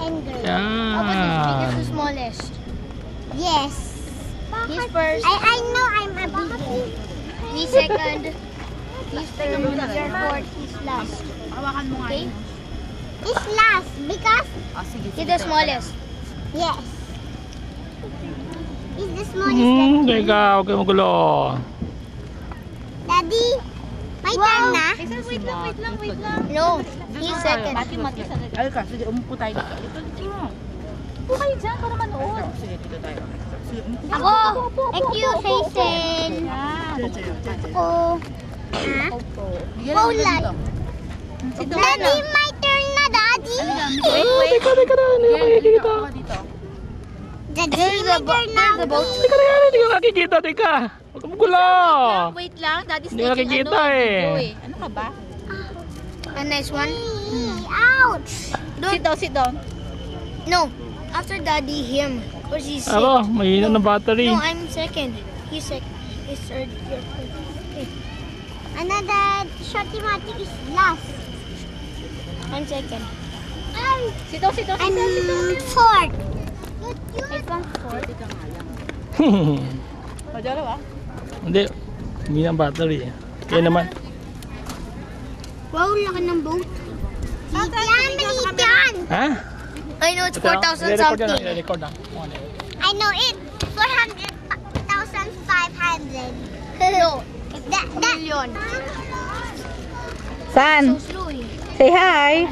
and girl. Yan. How about the biggest to smallest? Yes. He's first. I know I'm a big. He's second. He's third. You're fourth. He's last. Hawakan mo nga Okay? yun. It's last because Sige, He's the smallest. yes. It's the smallest. Teka, huwag kayo magulo. Daddy, my turn na. Wait lang. No, he's second. Mati. Alka, sige, umupo tayo dito. Dito mo. Upo kayo dyan para manood. Sige, dito tayo. Sige, umupo. Ako. Thank you, Hazel. Ako. Paula. Daddy, my turn na, Daddy. Teka na. Nakikita. Daddy, my turn na. Teka na. Hindi ko nakikita. Teka. Huwag ka magulo. Wait lang, daddy's Hindi taking nakikita video eh. Ano ka ba? A nice one. Ouch. Sit down. No, after daddy, him. Because he's sick. Aba, mahina ng battery. No, I'm second. He's second. He's third. You're third. Okay. Another shorty matic is last. I'm second. Sit down. I'm fourth. It's one fourth. Dalawa. Hindi. Mahina ng battery. Kaya naman. Wow, laki ng boat. Maliit yan. Ha? I know it's 4,000 Record something. na. Record na. I know it. 400,500. No, That. million. San? So slow eh. Say hi.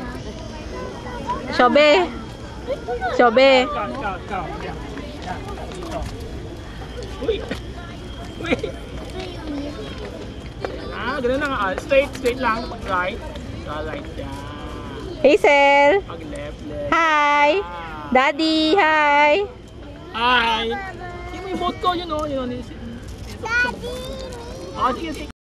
Shobe. Ikaw. Uy. Ganun lang. Straight lang. Right. Right. Yan. Hazel. Pag left. Hi. Daddy, hi. Hi. Yung emote ko, yun o. Daddy. Sige.